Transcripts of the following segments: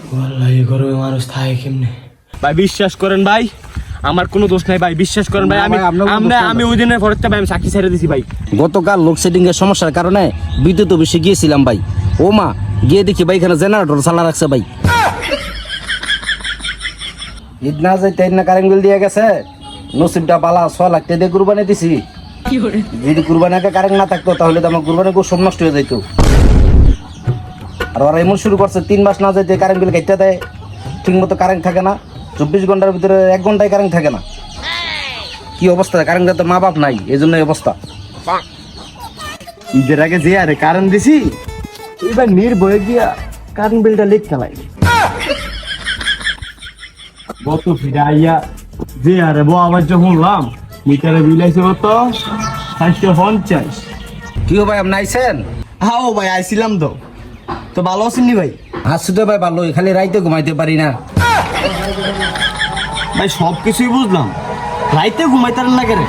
ওয়াল্লাহি গরমে মানুষ থাকে কেমনে? ভাই বিশ্বাস করেন ভাই, আমার কোনো দোষ নাই ভাই, বিশ্বাস করেন ভাই। আমি ওই দিনের পরের থেকে আমি সাক্ষী ছেড়ে দিছি ভাই। গতকাল লোডশেডিং এর সমস্যার কারণে বিদ্যুৎ অফিসে গিয়েছিলাম ভাই। ও মা, গিয়ে দেখি ভাই এখানে জেনারেটর চালা রাখছে ভাই। ঈদ না যাইতে না কারেন্ট বিল দিয়ে গেছে। নসিবটা পালা 6 লাখ টাকা দিয়ে কুরবানি দিছি। যদি কুরবানিকে কারেন্ট না থাকতো তাহলে তো আমার কুরবানি খুব সব নষ্ট হয়ে যেত। আর ওরা এমন শুরু করছে 3 মাস না যাইতে কারেন্ট বিল কেটে দেয়, ঠিক মতো কারেন্ট থাকে না। 24 ঘন্টার ভিতরে 1 ঘন্টায় কারেন্ট থাকে না। কি অবস্থা, কারেন্টের তো মা বাপ নাই, এই জন্য এই অবস্থা। ঈদের আগে যে আরে কারেন্ট দিছি, এবার নির্ভয়ে গিয়া কারেন্ট বিলটা লিখ খেলাই গত ফিরে আইয়া যে আরে বউ আবার যখন শুনলাম মিটারে বিল আইছে কত 750। কি ভাই আপনি আইছেন? হ্যাঁ ও ভাই আইছিলাম তো। তো ভালো আছেননি ভাই? আসছি তো ভাই ভালোই, খালি রাইতে ঘুমাইতে পারি না ভাই। সব কিছুই বুঝলাম, রাইতে ঘুমাইতারেন না কেন?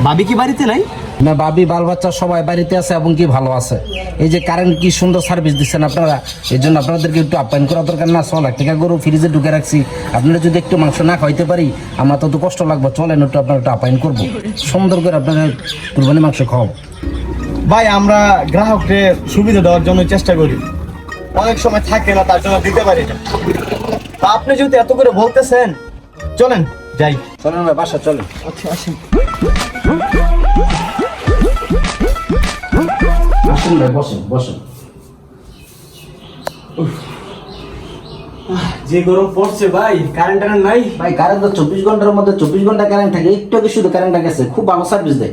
ভাবি কি বাড়িতে নাই? না, ভাবি বাল বাচ্চা সবাই বাড়িতে আছে এবং কি ভালো আছে। এই যে কারেন্ট কি সুন্দর সার্ভিস দিচ্ছেন আপনারা, এই জন্য আপনাদেরকে একটু আপ্যায়ন করা দরকার না? 6 লাখ টাকা গরু ফ্রিজে ঢুকে রাখছি, আপনারা যদি একটু মাংস না খাইতে পারি আমার তো কষ্ট লাগবে। চলেন একটু আপনারা একটু আপ্যায়ন করবো, সুন্দর করে আপনাদের কুরবানি মাংস খাও। ভাই আমরা গ্রাহককে সুবিধা দেওয়ার জন্য চেষ্টা করি, অনেক সময় থাকে না তার জন্য দিতে পারি না। তা আপনি যদি এত করে বলতেছেন চলেন যাই। চলেন ভাই বাসা চলেন। আচ্ছা আসেন। আসুন ভাই, বসেন বসেন। যে গরম পড়ছে ভাই, কারেন্ট নাই ভাই কারেন্ট তো 24 ঘন্টার মধ্যে 24 ঘন্টা কারেন্ট থাকে, একটু আগে শুধু কারেন্টটা গেছে। খুব ভালো সার্ভিস দেয়,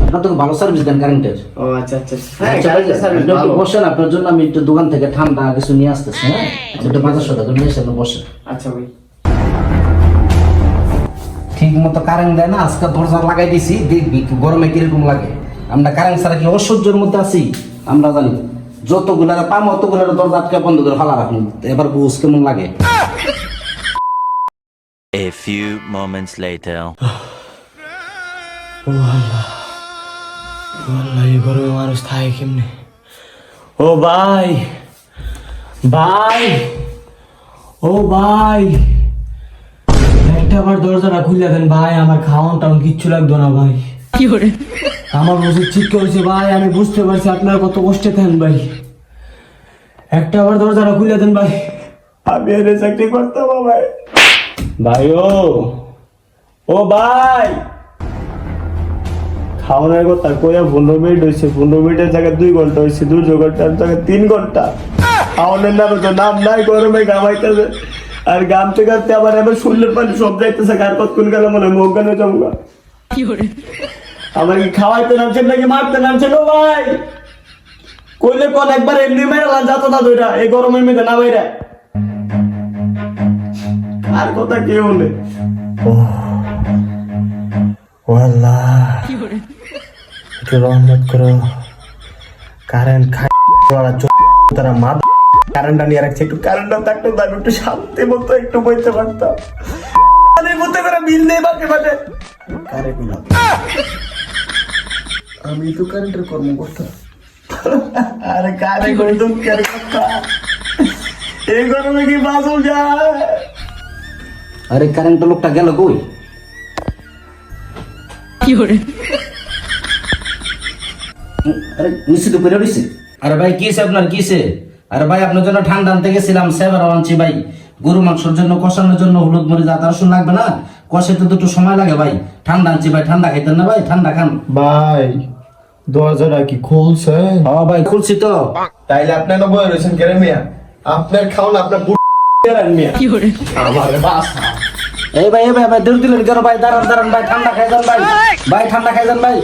আপনার তো ভালো সার্ভিস দেন কারেন্টের। ও আচ্ছা আচ্ছা। আচ্ছা, আপনি একটু বসেন, আপনার জন্য আমি একটু দোকান থেকে ঠান্ডা কিছু নিয়ে আসতেছি। হ্যাঁ, একটু 500 টাকা নিয়ে এসে আপনি বসেন। আচ্ছা ভাই। ঠিক মতো কারেন্ট দেয় না, আজকে দরজা লাগাই দিছি, দেখবি গরমে কিরকম লাগে। আমরা কারেন্ট ছাড়া কি অসহ্যের মধ্যে আছি আমরা জানি। যতগুলা পাম অতগুলার দরজা আটকে বন্ধ করে ফালা রাখুন, এবার বুঝ কেমন লাগে। A few moments later. এই গরমে মানুষ থাকে কেমনে? ও ভাই, ভাই, ও ভাই, একটা আবার দরজাটা খুলে দেন ভাই, আমার খাওয়ান টাউন কিচ্ছু লাগতো না ভাই। কি করে আমার বসে ঠিক করেছে ভাই, আমি বুঝতে পারছি আপনার কত কষ্টে থাকেন ভাই। একটা আবার দরজাটা খুলে দেন ভাই, আমি এর চাকরি করতাম ভাই। ভাই ও ভাই, খাওয়ানোর কথা কইয়া 15 মিনিট হয়েছে, 15 মিনিটের জায়গায় 2 ঘন্টা হয়েছে, 2 ঘন্টার জায়গায় 3 ঘন্টা। খাওয়ানোর নামে তো নাম নাই, গরমে ঘামাইতেছে। আর গামতে গামতে আবার এবার শরীরের পানি সব যাইতেছে, কার কতক্ষণ গেল মনে মুখ গানে জমগা। আমার কি খাওয়াইতে নামছেন নাকি মারতে নামছেন? ও ভাই কইলে কোন একবার এমনি মেরালাম যাতো না দুইটা, এই গরমের মধ্যে না বাইরা আর কথা কে বলে? ও আল্লাহ, একটু রহমত করো। কারেন্ট খাই তারা মা কারেন্টটা নিয়ে রাখছে, একটু কারেন্টটা থাকতো আমি একটু শান্তি মতো একটু বইতে পারতাম। মধ্যে করে বিল নেই বাটে বাটে আমি তো কারেন্টের কর্মকর্তা। আরে কারে করে দুঃখের কথা, এই গরমে কি বাসল যায়? আরে কারেন্টের লোকটা গেল কই? কি করে? আরে নিশ্চিত করে দিছে। আরে ভাই কিসে আপনার কিসে? আরে ভাই আপনার জন্য ঠান্ডা আনতে গেছিলাম, সেবার আনছি ভাই। গরু মাংসের জন্য কষানোর জন্য হলুদ মরিচ আদা রসুন লাগবে না, কষাইতে তো একটু সময় লাগে ভাই। ঠান্ডা আনছি ভাই, ঠান্ডা খাইতেন না ভাই? ঠান্ডা খান ভাই। দরজাটা কি খুলছে? হ্যাঁ ভাই খুলছি তো। তাইলে আপনার না বয়ে রয়েছেন কেন মিয়া? আপনার খাওন আপনার মিয়া কি করে? আমার বাস। এই ভাই ভাই দূর দিলেন কেন ভাই? দাঁড়ান দাঁড়ান ভাই, ঠান্ডা খাই যান ভাই। ভাই ঠান্ডা খাই যান ভাই।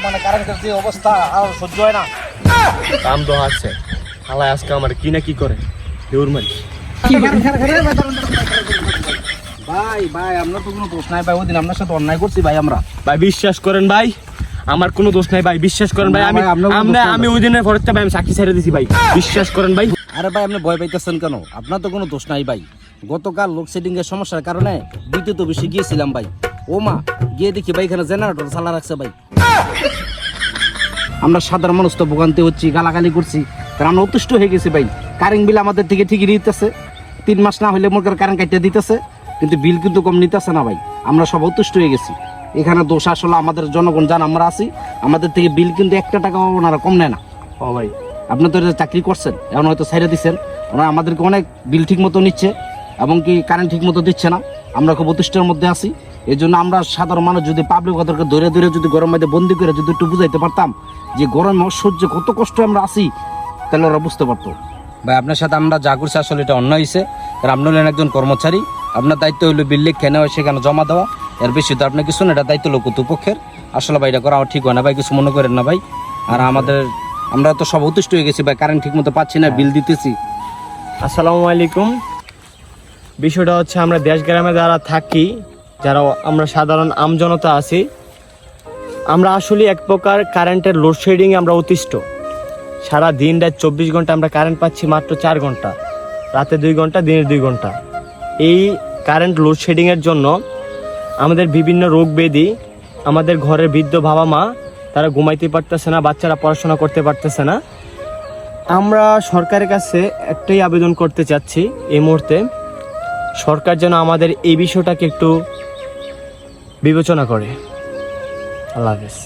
মানে কারেন্টের যে অবস্থা আর সহ্য হয় না। কাম তো আছে আলাই, আজকে আমার কি না কি করে দেউর মারি। ভাই ভাই আপনার তো কোনো দোষ নাই ভাই, ওই দিন আপনার সাথে অন্যায় করছি ভাই আমরা। ভাই বিশ্বাস করেন ভাই, আমার কোনো দোষ নাই ভাই, বিশ্বাস করেন ভাই। আমি ওই দিনের পরের থেকে আমি সাক্ষী ছেড়ে দিছি ভাই, বিশ্বাস করেন ভাই। আরে ভাই আপনি ভয় পাইতেছেন কেন? আপনার তো কোনো দোষ নাই ভাই। গতকাল লোডশেডিং এর সমস্যার কারণে বিদ্যুৎ অফিসে গিয়েছিলাম ভাই। ও মা, গিয়ে দেখি ভাই এখানে জেনারেটর চালা রাখছে ভাই। আমরা সাধারণ মানুষ তো ভোগান্তি হচ্ছি, গালাগালি করছি, কারণ অতুষ্ট হয়ে গেছে ভাই। কারেন্ট বিল আমাদের থেকে ঠিকই নিতেছে, 3 মাস না হইলে মোর কারেন্ট কাটিয়ে দিতেছে, কিন্তু বিল কিন্তু কম নিতেছে না ভাই। আমরা সব অতুষ্ট হয়ে গেছি। এখানে দোষ আসলে আমাদের জনগণ জান আমরা আছি, আমাদের থেকে বিল কিন্তু 1 টাকা ওনারা কম নেয় না। ও ভাই, আপনি তো এটা চাকরি করছেন, এখন হয়তো ছাইড়ে দিচ্ছেন, ওনারা আমাদেরকে অনেক বিল ঠিক মতো নিচ্ছে এবং কি কারেন্ট ঠিক মতো দিচ্ছে না। আমরা খুব অতিষ্ঠের মধ্যে আছি। এই জন্য আমরা সাধারণ মানুষ যদি পাবলিক ওদেরকে ধরে ধরে যদি গরম মধ্যে বন্দি করে যদি একটু বুঝাইতে পারতাম যে গরমে অসহ্য কত কষ্ট আমরা আছি, তাহলে ওরা বুঝতে পারতো। ভাই আপনার সাথে আমরা যা করছি আসলে এটা অন্যায় হয়েছে। কারণ আপনি হলেন একজন কর্মচারী, আপনার দায়িত্ব হইলো বিল লিখে নেওয়া, সেখানে জমা দেওয়া, এর বেশি তো আপনার কিছু না। এটা দায়িত্ব লোক কর্তৃপক্ষের। আসলে ভাই এটা করা ঠিক হয় না ভাই, কিছু মনে করেন না ভাই। আর আমরা তো সব অতিষ্ঠ হয়ে গেছি ভাই, কারেন্ট ঠিক মতো পাচ্ছি না, বিল দিতেছি। আসসালামু আলাইকুম। বিষয়টা হচ্ছে আমরা দেশ গ্রামে যারা থাকি, যারা আমরা সাধারণ আমজনতা আছি, আমরা আসলে এক প্রকার কারেন্টের লোডশেডিংয়ে আমরা অতিষ্ঠ। সারা দিন রাত 24 ঘন্টা আমরা কারেন্ট পাচ্ছি মাত্র 4 ঘন্টা, রাতে 2 ঘন্টা, দিনের 2 ঘন্টা। এই কারেন্ট লোডশেডিংয়ের জন্য আমাদের বিভিন্ন রোগ ব্যাধি, আমাদের ঘরের বৃদ্ধ বাবা মা তারা ঘুমাইতে পারতেছে না, বাচ্চারা পড়াশোনা করতে পারতেছে না। আমরা সরকারের কাছে একটাই আবেদন করতে চাচ্ছি এই মুহূর্তে, সরকার যেন আমাদের এই বিষয়টাকে একটু বিবেচনা করে। আল্লাহ হাফেজ।